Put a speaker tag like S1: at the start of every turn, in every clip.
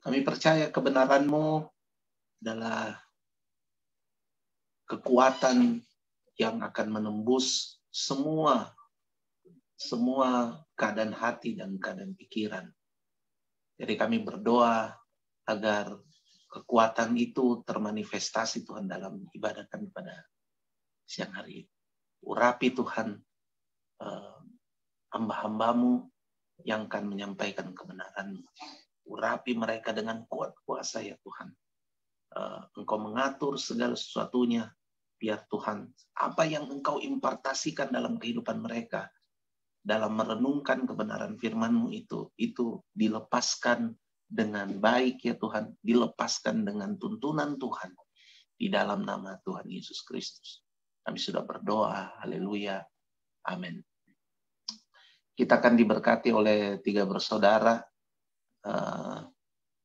S1: Kami percaya kebenaran-Mu adalah kekuatan yang akan menembus semua keadaan hati dan keadaan pikiran. Jadi kami berdoa agar kekuatan itu termanifestasi Tuhan dalam ibadah kami pada siang hari ini. Urapi Tuhan hamba-hamba-Mu yang akan menyampaikan kebenaran-Mu. Urapi mereka dengan kuat kuasa ya Tuhan. Engkau mengatur segala sesuatunya, biar Tuhan apa yang Engkau impartasikan dalam kehidupan mereka, dalam merenungkan kebenaran firman-Mu itu dilepaskan dengan baik ya Tuhan, dilepaskan dengan tuntunan Tuhan di dalam nama Tuhan Yesus Kristus. Kami sudah berdoa, haleluya, amin. Kita akan diberkati oleh 3 bersaudara.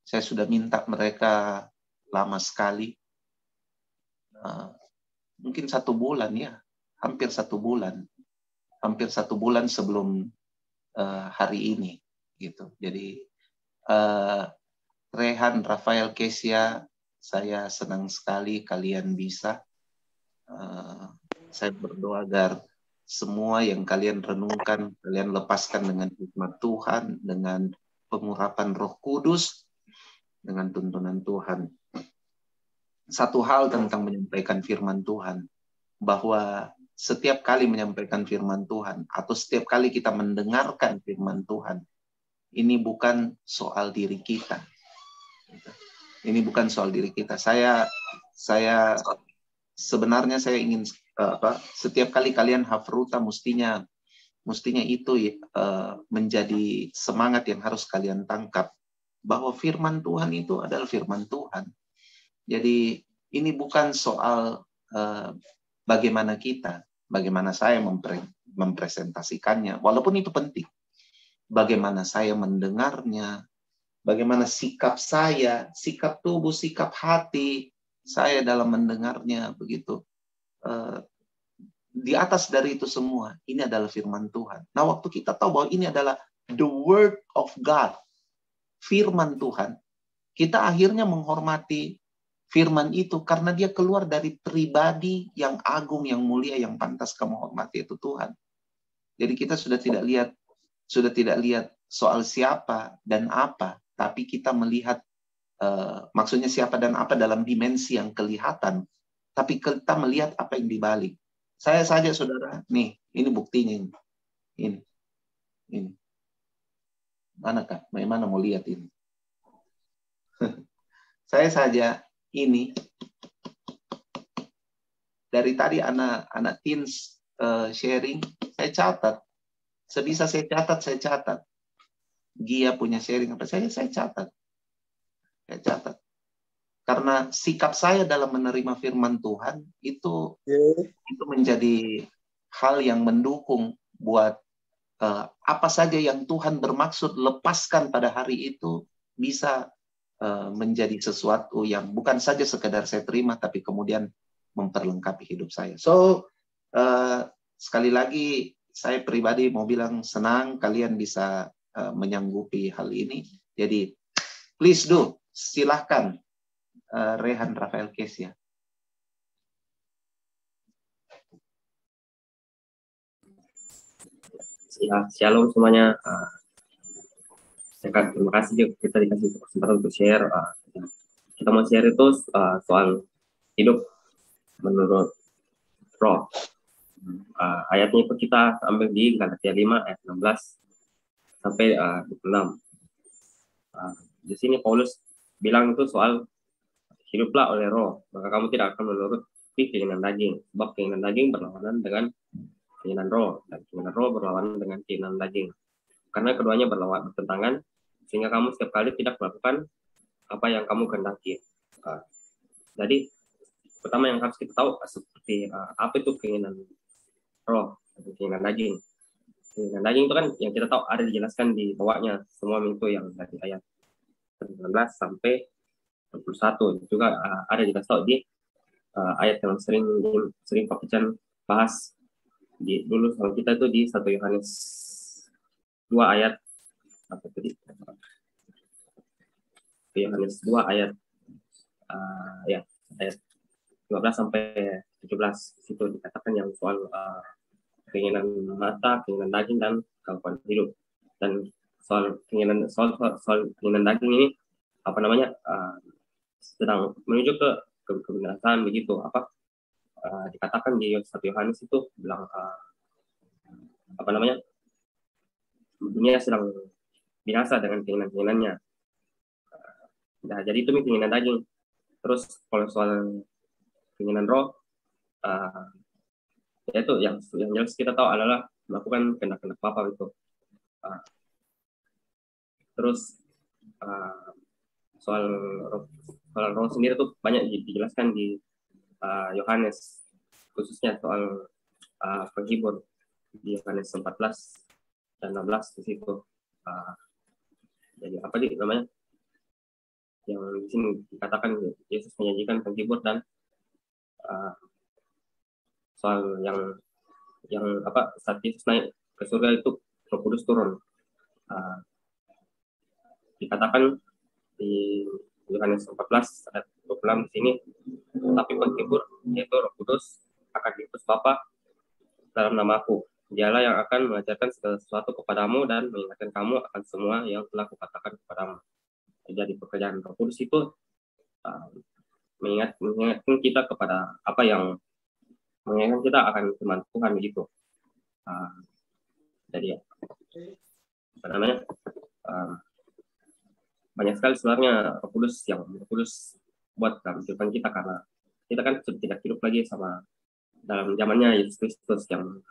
S1: Saya sudah minta mereka lama sekali, mungkin 1 bulan ya, hampir 1 bulan sebelum hari ini gitu. Jadi Rehan, Rafael, Kesia, saya senang sekali kalian bisa. Saya berdoa agar semua yang kalian renungkan, kalian lepaskan dengan hikmat Tuhan, dengan pengurapan Roh Kudus, dengan tuntunan Tuhan. Satu hal tentang menyampaikan firman Tuhan, bahwa setiap kali menyampaikan firman Tuhan, atau setiap kali kita mendengarkan firman Tuhan, ini bukan soal diri kita. Ini bukan soal diri kita. Saya sebenarnya saya ingin setiap kali kalian hafruta mestinya itu menjadi semangat yang harus kalian tangkap, bahwa firman Tuhan itu adalah firman Tuhan. Jadi ini bukan soal bagaimana saya mempresentasikannya, walaupun itu penting. Bagaimana saya mendengarnya, bagaimana sikap saya, sikap tubuh, sikap hati saya dalam mendengarnya, begitu. Di atas dari itu semua, ini adalah firman Tuhan. Nah, waktu kita tahu bahwa ini adalah the word of God, firman Tuhan, kita akhirnya menghormati firman itu karena dia keluar dari pribadi yang agung, yang mulia, yang pantas kamu hormati, itu Tuhan. Jadi kita sudah tidak lihat soal siapa dan apa, tapi kita melihat maksudnya siapa dan apa dalam dimensi yang kelihatan, tapi kita melihat apa yang dibalik. Saya saja saudara, nih, ini buktinya ini. Manakah? Bagaimana mau lihat ini? Saya saja ini dari tadi anak teens sharing, saya catat. Sebisa saya catat. Gia punya sharing apa saya catat. Saya catat. Karena sikap saya dalam menerima firman Tuhan itu menjadi hal yang mendukung buat apa saja yang Tuhan bermaksud lepaskan pada hari itu bisa menjadi sesuatu yang bukan saja sekedar saya terima, tapi kemudian memperlengkapi hidup saya. So, sekali lagi, saya pribadi mau bilang senang kalian bisa menyanggupi hal ini. Jadi, please do, silahkan Rehan, Rafael, Kesia.
S2: Ya, shalom semuanya. Terima kasih juga kita dikasih kesempatan untuk share. Kita mau share itu soal hidup menurut Roh. Ayatnya itu kita ambil di Galatia 5 ayat 16 sampai 26. Di sini Paulus bilang itu soal hiduplah oleh Roh, maka kamu tidak akan menuruti keinginan daging, sebab keinginan daging berlawanan dengan keinginan Roh, dan keinginan Roh berlawanan dengan keinginan daging. Karena keduanya bertentangan, sehingga kamu setiap kali tidak melakukan apa yang kamu kehendaki. Jadi pertama yang harus kita tahu seperti apa itu keinginan Roh, keinginan daging. Keinginan daging itu kan yang kita tahu ada dijelaskan di bawahnya semua itu yang dari ayat 19 sampai 21. Juga ada jelas tahu di ayat yang sering Pak Pican bahas dulu sama kita itu di 1 Yohanes 2 ayat apa tadi? Yohanes 2 ayat ayat 12 sampai 17. Situ dikatakan yang soal keinginan mata, keinginan daging, dan kelakuan hidup. Dan soal keinginan daging ini sedang menuju ke kebinasaan begitu. Dikatakan di 1 Yohanes itu bilang dunia sedang binasa dengan keinginan-keinginannya. Nah, jadi itu keinginan daging. Terus kalau soal keinginan roh, yaitu yang jelas kita tahu adalah melakukan kehendak-kehendak Bapa itu. Terus soal roh sendiri tuh banyak dijelaskan di Yohanes, khususnya soal penghibur di Yohanes 14 dan 16 di situ. Jadi apa namanya? Yang di sini dikatakan Yesus menyajikan penghibur, dan soal yang saat Yesus naik ke surga itu Roh Kudus turun. Dikatakan di Yohanes 14 ayat 26 di sini, tapi penghibur yaitu Roh Kudus akan diutus Bapa dalam namaku. Dialah yang akan mengajarkan segala sesuatu kepadamu dan mengingatkan kamu akan semua yang telah kukatakan kepadamu. Jadi pekerjaan Roh Kudus itu mengingatkan kita kepada mengingatkan kita akan firman Tuhan begitu. Jadi banyak sekali sebenarnya Roh Kudus buat dalam kehidupan kita, karena kita kan sudah tidak hidup lagi sama dalam zamannya Yesus Kristus yang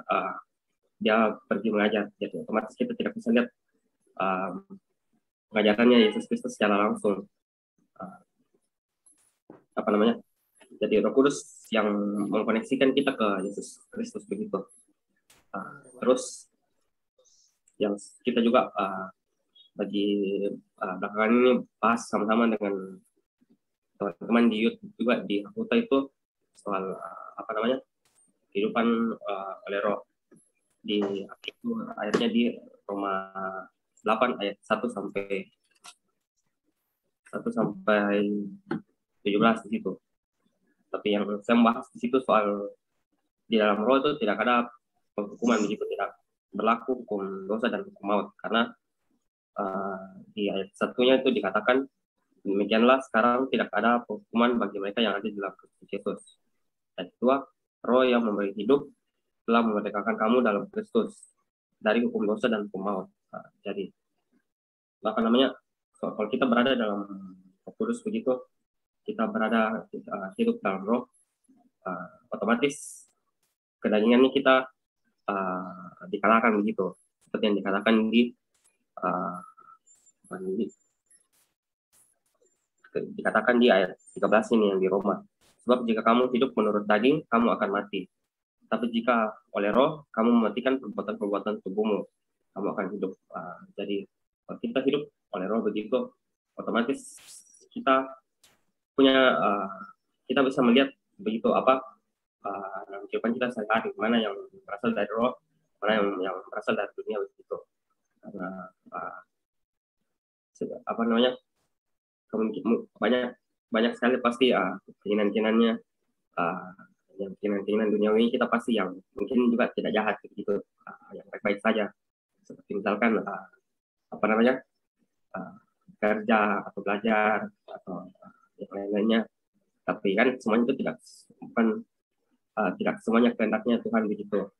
S2: dia pergi mengajar. Jadi otomatis kita tidak bisa lihat pengajarannya Yesus Kristus secara langsung. Jadi Roh Kudus yang mengkoneksikan kita ke Yesus Kristus begitu. Terus yang kita juga bagi belakangan ini bahas sama-sama dengan teman-teman di YouTube juga di Hakuta itu soal kehidupan oleh Roh. Di ayatnya di Roma 8 ayat 1 sampai 17 di situ. Tapi yang saya membahas di situ soal di dalam Roh itu tidak ada penghukuman begitu, tidak berlaku hukum dosa dan hukum maut, karena di ayat satunya itu dikatakan demikianlah sekarang tidak ada penghukuman bagi mereka yang ada di dalam Kristus Yesus. Ayat 2, Roh yang memberi hidup telah memerdekakan kamu dalam Kristus dari hukum dosa dan hukum maut. Jadi kalau kita berada dalam Roh Kudus begitu, kita hidup dalam Roh, otomatis kedagingannya kita dikalahkan begitu, seperti yang dikatakan dikatakan di ayat 13 ini yang di Roma. Sebab jika kamu hidup menurut daging, kamu akan mati. Tapi jika oleh Roh, kamu mematikan perbuatan-perbuatan tubuhmu, kamu akan hidup. Jadi kalau kita hidup oleh Roh begitu, otomatis kita punya kita bisa melihat begitu dalam kehidupan kita sehari-hari, mana yang berasal dari Roh, mana yang berasal dari dunia begitu. Karena banyak sekali pasti keinginan-keinginannya, yang keinginan duniawi kita pasti yang mungkin juga tidak jahat begitu, yang baik-baik saja, seperti misalkan kerja atau belajar atau yang lain-lainnya. Tapi kan semuanya itu tidak semuanya kehendaknya Tuhan begitu.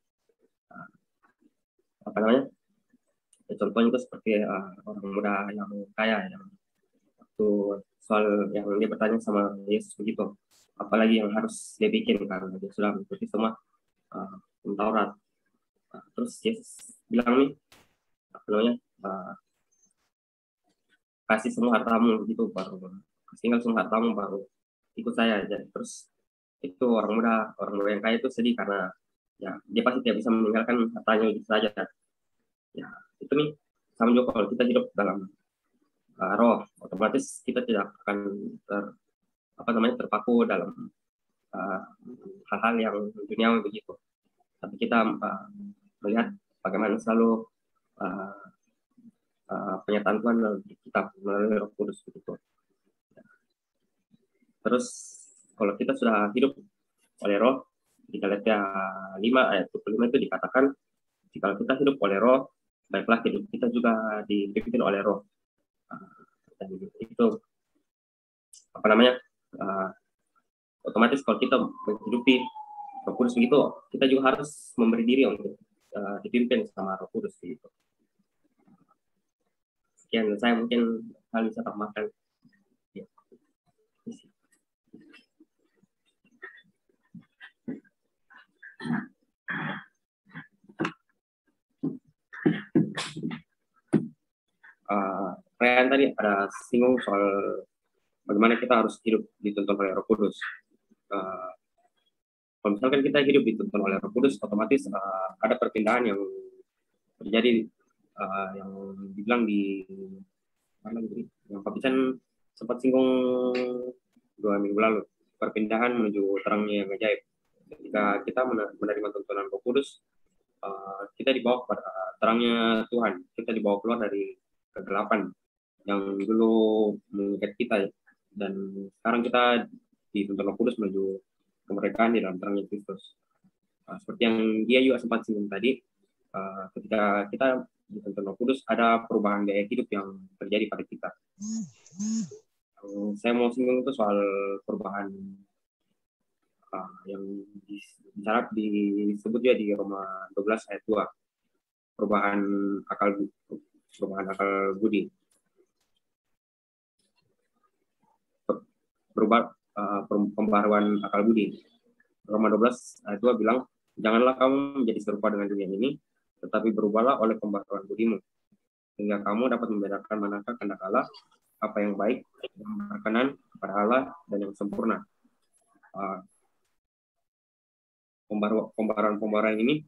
S2: Contohnya itu seperti orang muda yang kaya yang waktu soal yang dia bertanya sama Yesus begitu, apalagi yang harus dia bikin karena dia sudah mengikuti semua Taurat. Terus Yesus bilang nih, kasih semua hartamu begitu, baru tinggal semua hartamu baru ikut saya aja. Terus itu orang muda yang kaya itu sedih karena ya dia pasti tidak bisa meninggalkan hartanya begitu saja. Ya itu nih sama juga kalau kita hidup dalam Roh, otomatis kita tidak akan terpaku dalam hal-hal yang duniawi begitu. Tapi kita melihat bagaimana selalu pernyataan Tuhan dalam kitab melalui Roh Kudus begitu. Terus kalau kita sudah hidup oleh Roh, di Galatia 5 ayat 25 itu dikatakan, jika kita hidup oleh Roh, baiklah hidup kita juga dipimpin oleh Roh. Dan itu apa namanya? Otomatis kalau kita menghidupi Roh Kudus begitu, kita juga harus memberi diri untuk dipimpin sama Roh Kudus gitu. Sekian saya mungkin hal bisa tambahkan. Ya. Ryan tadi ada singgung soal bagaimana kita harus hidup dituntun oleh Roh Kudus. Kalau misalkan kita hidup dituntun oleh Roh Kudus, otomatis ada perpindahan yang terjadi, yang dibilang di mana gitu, yang Pak Pican sempat singgung 2 minggu lalu, perpindahan menuju terangnya yang ajaib. Ketika kita menerima tuntunan Roh Kudus, kita dibawa kepada terangnya Tuhan, kita dibawa keluar dari kegelapan yang dulu mengikat kita, dan sekarang kita dituntun Roh Kudus menuju kemerdekaan di dalam terangnya Kristus. Seperti yang dia juga sempat singgung tadi, ketika kita dituntun Roh Kudus, ada perubahan gaya hidup yang terjadi pada kita. Saya mau singgung itu soal perubahan yang disebut juga di Roma 12 ayat 2, perubahan akal budi. Pembaharuan akal budi. Roma 12 ayat 2 bilang, janganlah kamu menjadi serupa dengan dunia ini, tetapi berubahlah oleh pembaharuan budimu, sehingga kamu dapat membedakan manakah kehendak Allah, apa yang baik, yang berkenan kepada Allah, dan yang sempurna. Pembaharuan ini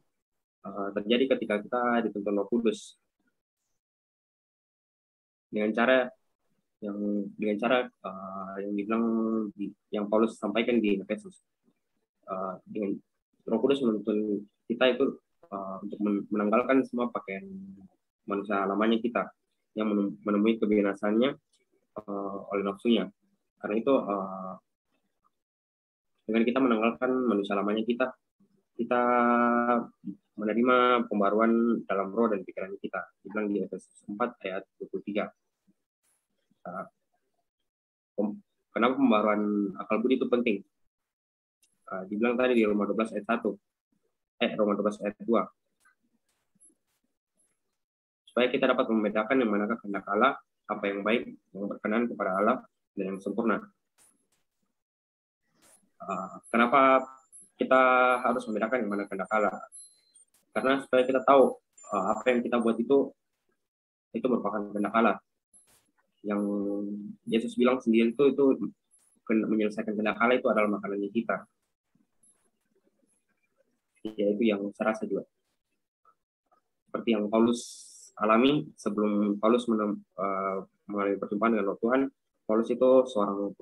S2: terjadi ketika kita dituntun Roh Kudus dengan cara yang dibilang yang Paulus sampaikan di Efesus. Dengan Roh Kudus menuntun kita itu untuk menanggalkan semua pakaian manusia lamanya kita yang menemui kebinasannya oleh nafsunya. Karena itu dengan kita menanggalkan manusia lamanya kita menerima pembaruan dalam roh dan pikiran kita. Dibilang di Efesus 4 ayat 23. Kenapa pembaruan akal budi itu penting? Dibilang tadi di Roma 12 ayat 1. Roma 12 ayat 2. Supaya kita dapat membedakan yang manakah kehendak Allah, apa yang baik, yang berkenan kepada Allah, dan yang sempurna. Kenapa kita harus membedakan yang mana kehendak Allah? Karena supaya kita tahu apa yang kita buat itu merupakan kehendak Allah. Yang Yesus bilang sendiri itu menyelesaikan kehendak Allah itu adalah makanannya kita. Yaitu yang saya rasa juga seperti yang Paulus alami sebelum Paulus mengalami perjumpaan dengan Tuhan. Paulus itu seorang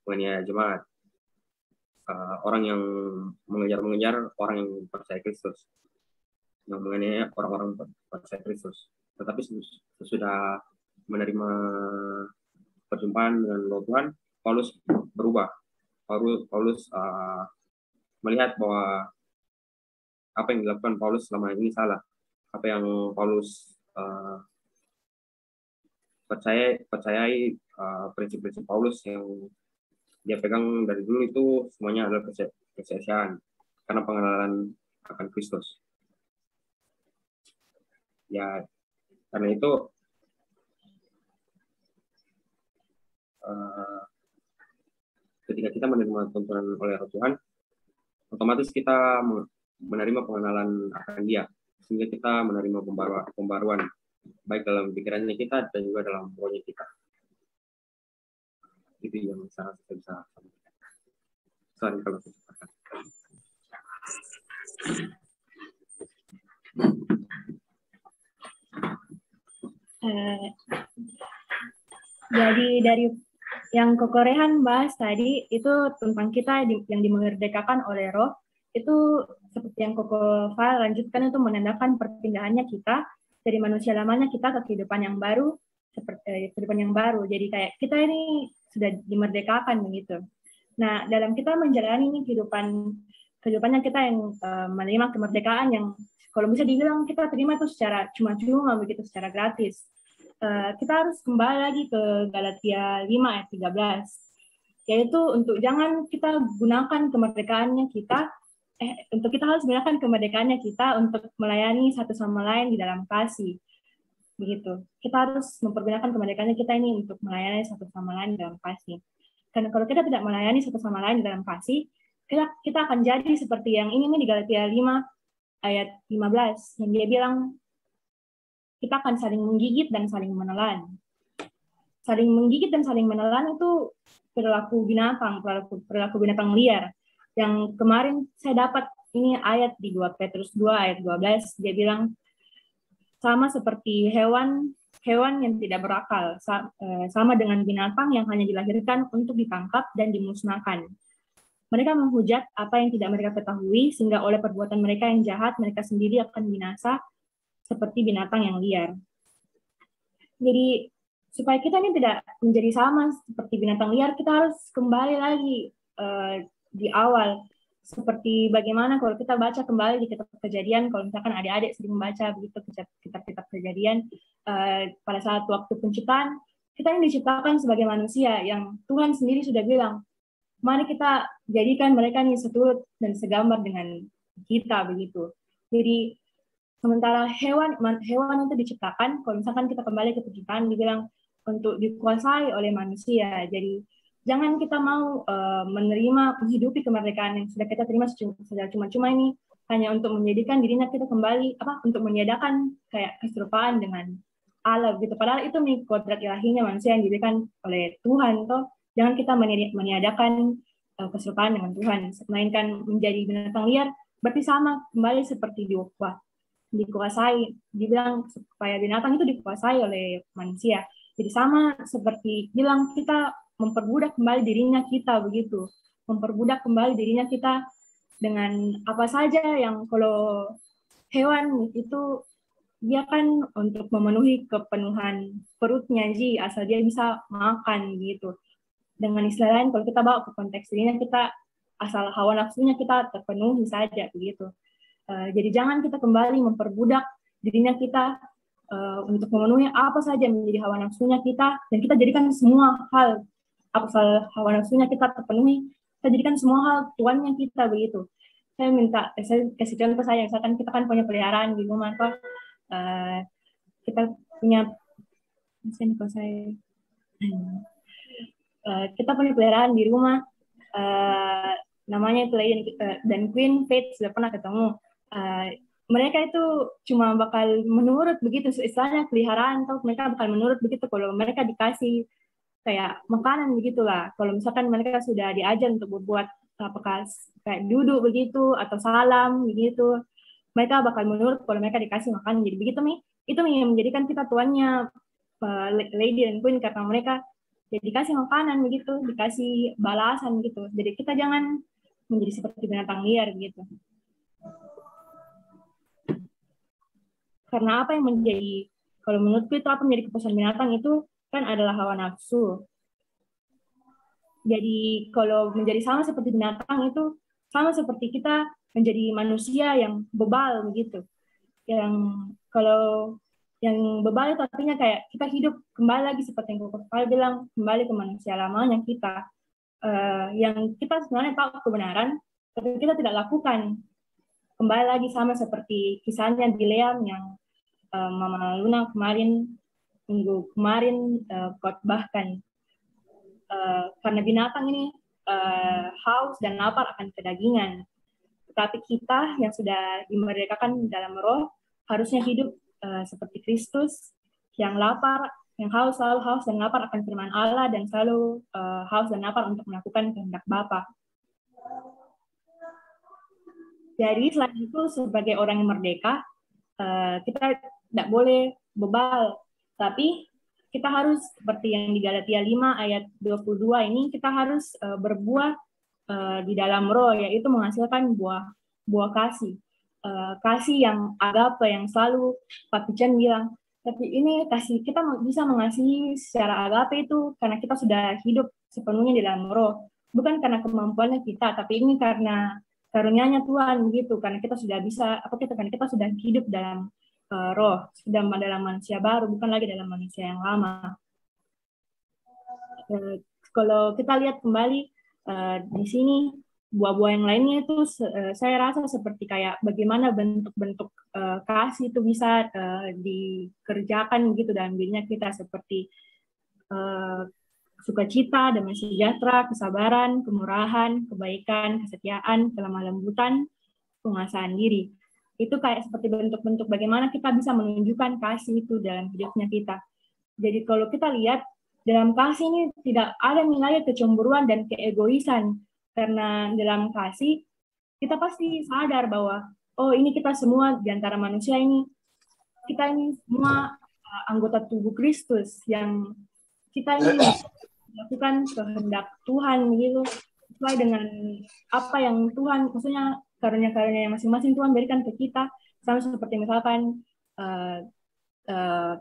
S2: penganiaya jemaat, orang yang mengejar orang yang percaya Kristus, yang menganiaya orang-orang percaya Kristus. Tetapi sesudah menerima perjumpaan dengan Tuhan, Paulus berubah. Paulus melihat bahwa apa yang dilakukan Paulus selama ini salah. Apa yang Paulus percayai prinsip-prinsip Paulus yang dia pegang dari dulu itu semuanya adalah kesia-siaan karena pengenalan akan Kristus. Ya, karena itu ketika kita menerima tuntunan oleh Tuhan, otomatis kita menerima pengenalan akan Dia, sehingga kita menerima pembaruan baik dalam pikirannya kita dan juga dalam rohnya kita. Itu yang saya bisa sampaikan. Sorry kalau kecepatan.
S3: Jadi dari yang Kokorehan bahas tadi itu tentang kita yang dimerdekakan oleh Roh, itu seperti yang Koko Fal lanjutkan itu menandakan perpindahannya kita dari manusia lamanya kita ke kehidupan yang baru, seperti kehidupan yang baru. Jadi kayak kita ini sudah dimerdekakan begitu. Nah, dalam kita menjalani ini kehidupannya kita yang menerima kemerdekaan yang kalau bisa dibilang kita terima itu secara cuma-cuma begitu, secara gratis. Kita harus kembali lagi ke Galatia 5 ayat 13, yaitu untuk jangan kita gunakan kemerdekaannya kita, untuk kita harus gunakan kemerdekaannya kita untuk melayani satu sama lain di dalam kasih. Begitu. Kita harus mempergunakan kemerdekaannya kita ini untuk melayani satu sama lain di dalam kasih. Karena kalau kita tidak melayani satu sama lain di dalam kasih, kita akan jadi seperti yang ini nih di Galatia 5 ayat 15, yang dia bilang kita akan saling menggigit dan saling menelan. Saling menggigit dan saling menelan itu perilaku binatang liar. Yang kemarin saya dapat ini ayat di 2 Petrus 2 ayat 12, dia bilang sama seperti hewan yang tidak berakal, sama dengan binatang yang hanya dilahirkan untuk ditangkap dan dimusnahkan. Mereka menghujat apa yang tidak mereka ketahui, sehingga oleh perbuatan mereka yang jahat, mereka sendiri akan binasa seperti binatang yang liar. Jadi, supaya kita ini tidak menjadi sama seperti binatang liar, kita harus kembali lagi di awal. Seperti bagaimana kalau kita baca kembali di kitab Kejadian, kalau misalkan adik-adik sering membaca begitu kitab-kitab Kejadian, pada saat waktu penciptaan, kita ini diciptakan sebagai manusia yang Tuhan sendiri sudah bilang, mari kita jadikan mereka ini seturut dan segambar dengan kita begitu. Jadi sementara hewan itu diciptakan, kalau misalkan kita kembali ke penciptaan, dibilang untuk dikuasai oleh manusia. Jadi jangan kita mau menghidupi kemerdekaan yang sudah kita terima secara cuma-cuma ini hanya untuk menjadikan dirinya kita kembali untuk meniadakan kayak keserupaan dengan Allah gitu. Padahal itu nih kodrat ilahinya manusia yang diberikan oleh Tuhan toh. Jangan kita meniadakan keserupaan dengan Tuhan, melainkan menjadi binatang liar. Berarti sama kembali seperti dikuasai. Dibilang supaya binatang itu dikuasai oleh manusia. Jadi sama seperti bilang kita memperbudak kembali dirinya kita begitu, memperbudak kembali dirinya kita dengan apa saja yang kalau hewan itu dia kan untuk memenuhi kepenuhan perutnya asal dia bisa makan gitu. Dengan istilah lain kalau kita bawa ke konteks dirinya kita asal hawa nafsunya kita terpenuhi saja begitu. Jadi jangan kita kembali memperbudak dirinya kita untuk memenuhi apa saja menjadi hawa nafsunya kita dan kita jadikan semua hal asal hawa nafsunya kita terpenuhi, kita jadikan semua hal tuannya kita begitu. Saya kasih contoh saya, misalkan kita kan punya peliharaan di rumah, kita punya, kita punya peliharaan di rumah, namanya itu dan Queen Faith sudah pernah ketemu. Mereka itu cuma bakal menurut begitu, istilahnya peliharaan, atau mereka bakal menurut begitu kalau mereka dikasih kayak makanan begitulah. Kalau misalkan mereka sudah diajar untuk berbuat apakah kayak duduk begitu atau salam begitu, mereka bakal menurut kalau mereka dikasih makanan. Jadi begitu nih, itu yang menjadikan kita tuannya Lady dan Queen karena mereka jadi dikasih makanan begitu, dikasih balasan gitu. Jadi kita jangan menjadi seperti binatang liar gitu. Karena apa yang menjadi, kalau menurutku itu apa menjadi kepuasan binatang itu kan adalah hawa nafsu. Jadi kalau menjadi sama seperti binatang itu sama seperti kita menjadi manusia yang bebal begitu. Yang kalau yang bebal itu artinya kayak kita hidup kembali lagi seperti yang Kak bilang, kembali ke manusia lamanya kita. Yang kita sebenarnya tahu kebenaran, tapi kita tidak lakukan. Kembali lagi sama seperti kisahnya Bileam yang Mama Luna minggu kemarin khotbahkan. Karena binatang ini haus dan lapar akan kedagingan. Tetapi kita yang sudah dimerdekakan dalam roh harusnya hidup seperti Kristus yang lapar, yang selalu haus dan lapar akan firman Allah dan selalu haus dan lapar untuk melakukan kehendak Bapa. Jadi selain itu sebagai orang yang merdeka kita tidak boleh bebal, tapi kita harus seperti yang di Galatia 5 ayat 22 ini kita harus berbuah di dalam roh, yaitu menghasilkan buah kasih. Kasih yang agape yang selalu Pak Pican bilang, tapi ini kasih kita bisa mengasihi secara agape itu karena kita sudah hidup sepenuhnya di dalam roh. bukan karena kemampuannya kita, tapi ini karena karunia-Nya Tuhan gitu. Karena kita sudah bisa, karena kita sudah hidup dalam roh, sudah dalam manusia baru, bukan lagi dalam manusia yang lama. Kalau kita lihat kembali di sini buah-buah yang lainnya itu saya rasa seperti kayak bagaimana bentuk-bentuk kasih itu bisa dikerjakan gitu dalam dirinya kita, seperti sukacita, damai sejahtera, kesabaran, kemurahan, kebaikan, kesetiaan, kelemah lembutan, penguasaan diri. Itu kayak seperti bentuk-bentuk bagaimana kita bisa menunjukkan kasih itu dalam hidupnya kita. Jadi kalau kita lihat dalam kasih ini tidak ada nilai kecemburuan dan keegoisan, karena dalam kasih kita pasti sadar bahwa oh ini kita semua di antara manusia ini, kita ini semua anggota tubuh Kristus yang kita ini melakukan kehendak Tuhan gitu, sesuai dengan apa yang Tuhan, maksudnya karunia-karunia yang masing-masing Tuhan berikan ke kita. Sama seperti misalkan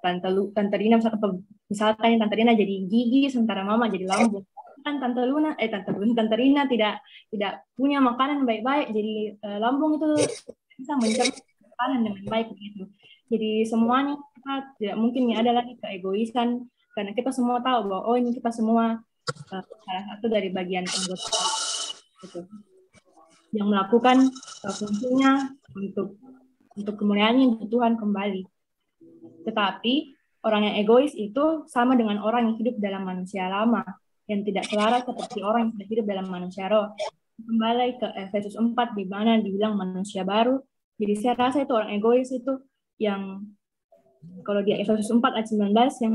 S3: Tante Rina, misalkan Tante Rina jadi gigi sementara Mama jadi lambung. Kan Tante Rina tidak punya makanan baik-baik, jadi lambung itu bisa mencerna makanan dengan baik begitu. Jadi semuanya kita tidak mungkin ada lagi keegoisan, karena kita semua tahu bahwa oh ini kita semua salah satu dari bagian anggota gitu, yang melakukan fungsinya untuk kemuliaan Tuhan kembali. Tetapi orang yang egois itu sama dengan orang yang hidup dalam manusia lama, yang tidak selaras seperti orang yang sudah hidup dalam manusia roh. Kembali ke Efesus 4 di mana dibilang manusia baru. Jadi saya rasa itu orang egois itu yang kalau di Efesus 4 ayat 19 yang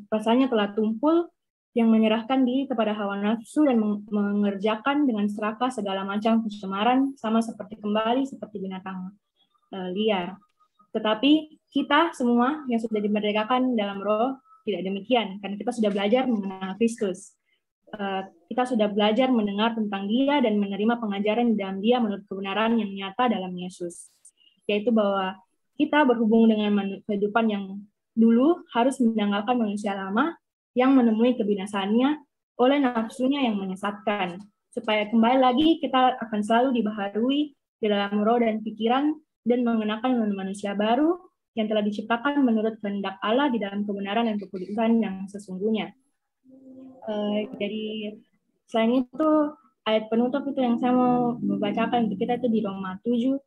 S3: perasaannya telah tumpul, yang menyerahkan diri kepada hawa nafsu dan mengerjakan dengan serakah segala macam pencemaran, sama seperti binatang liar. Tetapi kita semua yang sudah dimerdekakan dalam roh tidak demikian, karena kita sudah belajar mengenal Kristus. Kita sudah belajar mendengar tentang Dia dan menerima pengajaran di dalam Dia menurut kebenaran yang nyata dalam Yesus, yaitu bahwa kita berhubung dengan kehidupan yang dulu harus menanggalkan manusia lama yang menemui kebinasaannya oleh nafsunya yang menyesatkan, supaya kembali lagi kita akan selalu dibaharui di dalam roh dan pikiran dan mengenakan manusia baru yang telah diciptakan menurut kehendak Allah di dalam kebenaran dan kekudusan yang sesungguhnya. Jadi selain itu ayat penutup itu yang saya mau membacakan untuk kita itu di Roma 7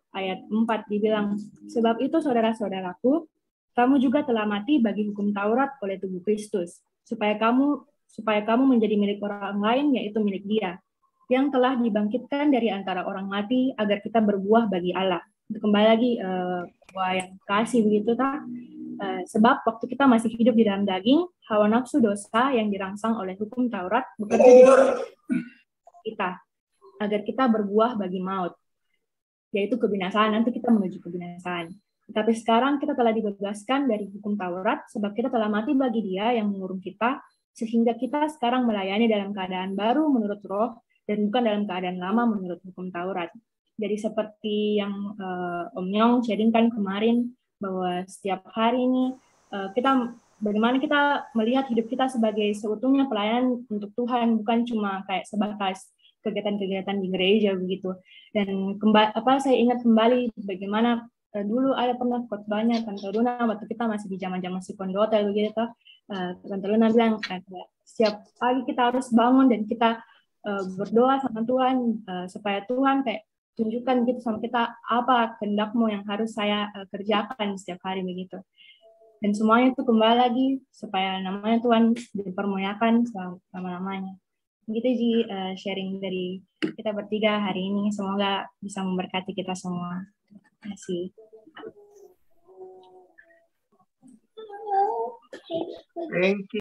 S3: ayat 4 dibilang, sebab itu saudara-saudaraku, kamu juga telah mati bagi hukum Taurat oleh tubuh Kristus, supaya kamu menjadi milik orang lain, yaitu milik Dia, yang telah dibangkitkan dari antara orang mati, agar kita berbuah bagi Allah. Kembali lagi buah yang kasih begitu tak? Sebab waktu kita masih hidup di dalam daging, hawa nafsu dosa yang dirangsang oleh hukum Taurat bekerja di dalam kita, agar kita berbuah bagi maut, yaitu kebinasaan. Nanti kita menuju kebinasaan. Tapi sekarang kita telah dibebaskan dari hukum Taurat, sebab kita telah mati bagi Dia yang mengurung kita, sehingga kita sekarang melayani dalam keadaan baru menurut roh, dan bukan dalam keadaan lama menurut hukum Taurat. Jadi seperti yang Om Nyong sharingkan kemarin, bahwa setiap hari ini bagaimana kita melihat hidup kita sebagai seutuhnya pelayanan untuk Tuhan, bukan cuma kayak sebatas kegiatan-kegiatan di gereja begitu. Dan saya ingat kembali bagaimana dulu ada pernah khotbahnya Tante Luna waktu kita masih di zaman-zaman si Kondotel begitu. Tante Luna bilang setiap pagi kita harus bangun dan kita berdoa sama Tuhan supaya Tuhan kayak tunjukkan gitu sama kita apa kehendak-Mu yang harus saya kerjakan setiap hari begitu. Dan semuanya itu kembali lagi supaya namanya Tuhan dipermuliakan selama-lamanya. Begitu Ji sharing dari kita bertiga hari ini. Semoga bisa memberkati kita semua. Terima kasih.
S1: Thank you.